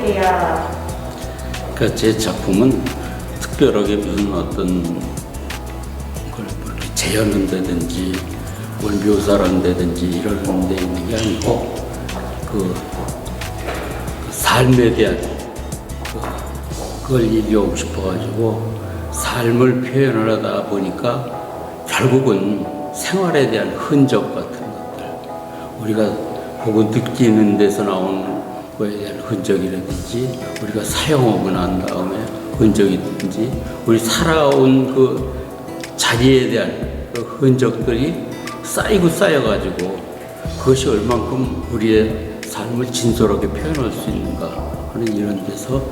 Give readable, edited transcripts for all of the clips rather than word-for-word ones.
부탁드릴게요. 그러니까 제 작품은 특별하게 무슨 어떤 걸 재현한다든지 뭘 묘사를 한다든지 이런 데 있는 게 아니고 그 삶에 대한 그걸 얘기하고 싶어가지고 삶을 표현을 하다 보니까 결국은 생활에 대한 흔적 같은 것들 우리가 보고 느끼는 데서 나오는 거에 대한 흔적이라든지 우리가 사용하고 난 다음에 흔적이든지 우리 살아온 그 자리에 대한 그 흔적들이 쌓이고 쌓여가지고 그것이 얼만큼 우리의 삶을 진솔하게 표현할 수 있는가 하는 이런 데서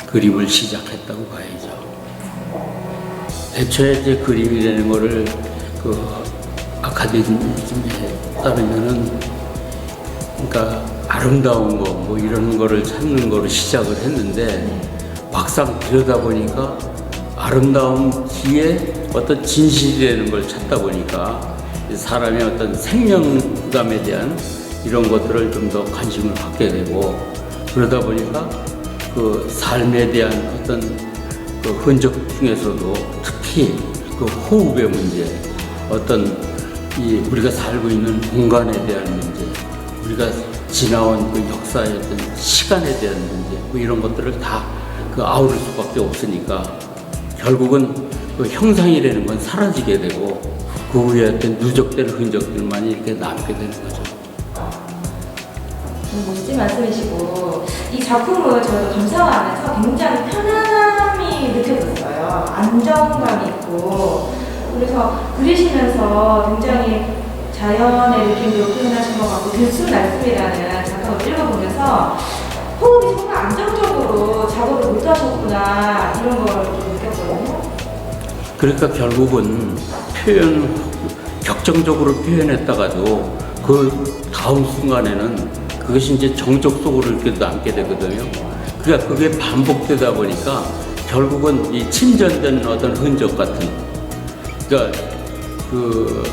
그림을 시작했다고 봐야죠. 애초에 이제 그림이라는 거를 그 아카데미즘에 따르면은 그러니까 아름다운 거 뭐 이런 거를 찾는 거로 시작을 했는데 막상 들여다보니까 아름다움 뒤에 어떤 진실이라는 걸 찾다 보니까 사람의 어떤 생명감에 대한 이런 것들을 좀 더 관심을 갖게 되고 그러다 보니까 그 삶에 대한 어떤 그 흔적 중에서도 특히 그 호흡의 문제, 어떤 이 우리가 살고 있는 공간에 대한 문제, 우리가 지나온 그 역사의 어떤 시간에 대한 문제, 뭐 이런 것들을 다 그 아우를 수밖에 없으니까 결국은 그 형상이라는 건 사라지게 되고 그 후에 어떤 누적된 흔적들만이 이렇게 남게 되는 거죠. 멋진 말씀이시고 이 작품을 저희가 감상하면서 굉장히 편안함이 느껴졌어요. 안정감이 있고 그래서 그리시면서 굉장히 자연의 느낌도 표현하신 것 같고 들숨날숨이라는 작품을 읽어보면서 호흡이 정말 안정적으로 작업을 못하셨구나 이런 걸 좀 느꼈거든요. 그러니까 결국은 격정적으로 표현했다가도 그 다음 순간에는 그것이 이제 정적 속으로 이렇게 남게 되거든요. 그러니까 그게 반복되다 보니까 결국은 이 침전된 어떤 흔적 같은, 그러니까 그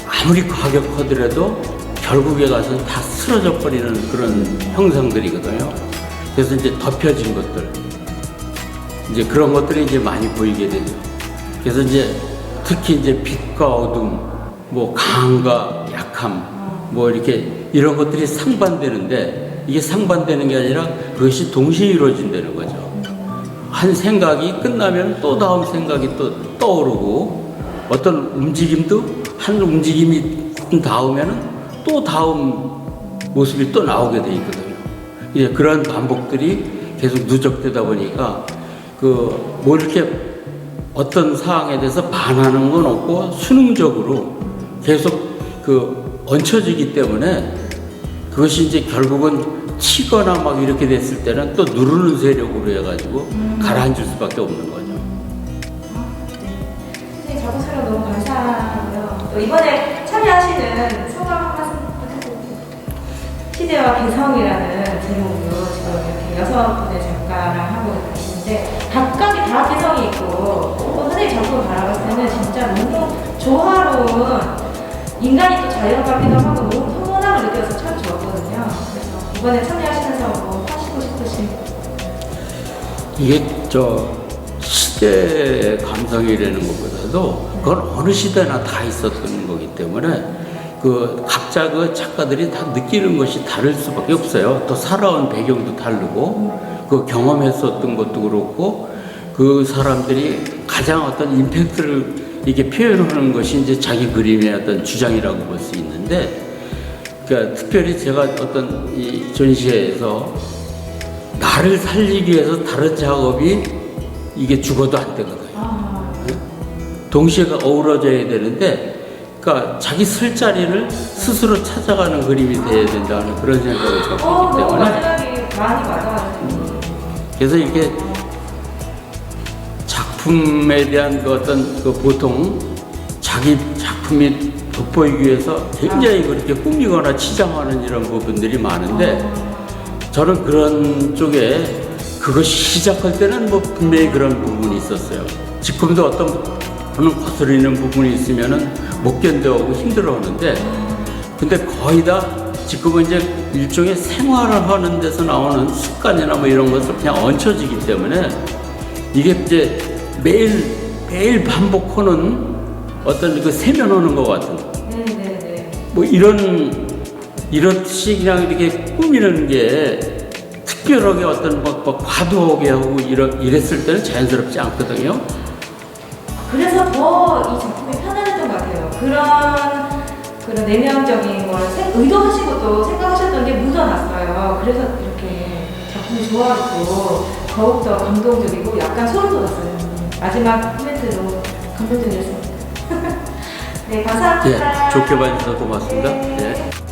아무리 과격하더라도 결국에 가서는 다 쓰러져 버리는 그런 형상들이거든요. 그래서 이제 덮여진 것들, 이제 그런 것들이 이제 많이 보이게 되죠. 그래서 이제 특히 이제 빛과 어둠, 뭐 강과 약함, 뭐 이렇게 이런 것들이 상반되는데 이게 상반되는 게 아니라 그것이 동시에 이루어진다는 거죠. 한 생각이 끝나면 또 다음 생각이 또 떠오르고 어떤 움직임도 한 움직임이 다음에는 또 다음 모습이 또 나오게 돼 있거든요. 이제 그런 반복들이 계속 누적되다 보니까 뭐 이렇게 어떤 사항에 대해서 반하는 건 없고 수능적으로 계속 얹혀지기 때문에 그것이 이제 결국은 치거나 막 이렇게 됐을 때는 또 누르는 세력으로 해가지고 가라앉을 수밖에 없는 거죠. 선생님 작품 촬영 너무 감사하고요. 또 이번에 참여하시는 소감 한 말씀 부탁드립니다. 시대와 개성이라는 제목으로 지금 이렇게 6분의 작가랑 하고 계시는데 각각이 다 개성이 있고 또 선생님 작품을 바라봤을 때는 진짜 너무 조화로운 인간이 또 자연감이기도 하고 너무 평온함을 느껴서 참 좋았거든요. 그래서 이번에 참여하시면서 뭐 하시고 싶으신 이게 시대 감성이라는 것보다도 그건 어느 시대나 다 있었던 거기 때문에 각자 작가들이 다 느끼는 것이 다를 수밖에 없어요. 또 살아온 배경도 다르고 그 경험했었던 것도 그렇고 그 사람들이 가장 어떤 임팩트를 이게 표현하는 것이 이제 자기 그림의 어떤 주장이라고 볼 수 있는데, 그러니까 특별히 제가 어떤 이 전시회에서 나를 살리기 위해서 다른 작업이 이게 죽어도 안 되거든요. 동시에 어우러져야 되는데, 그러니까 자기 쓸 자리를 스스로 찾아가는 그림이 돼야 된다는 그런 생각을 갖고 있기 때문에. 마지막에 많이 맞아요. 그래서 이게 작품에 대한 보통 자기 작품이 돋보이기 위해서 굉장히 그렇게 꾸미거나 치장하는 이런 부분들이 많은데 저는 그런 쪽에 그것이 시작할 때는 뭐 분명히 그런 부분이 있었어요. 지금도 어떤 분은 거스르는 부분이 있으면은 못 견뎌하고 힘들어 하는데 근데 거의 다 마치 그거 이제 일종의 생활을 하는 데서 나오는 습관이나 뭐 이런 것을 그냥 얹혀지기 때문에 이게 이제 매일 반복하는 어떤 그 세면하는 것 같은 네네네. 뭐 이렇듯이 그냥 이렇게 꾸미는 게 특별하게 어떤 막 과도하게 하고 이랬을 때는 자연스럽지 않거든요. 그래서 더 이 작품이 편안했던 것 같아요. 그런 내면적인 걸 의도하신 것도 생각하셨던 게 묻어났어요. 그래서 이렇게 작품이 좋아하고 더욱더 감동적이고 약간 소름 돋았어요. 마지막 멘트 너무 감동적이었습니다. 네, 감사합니다. 예, 좋게 봐주셔서 고맙습니다. 네. 예.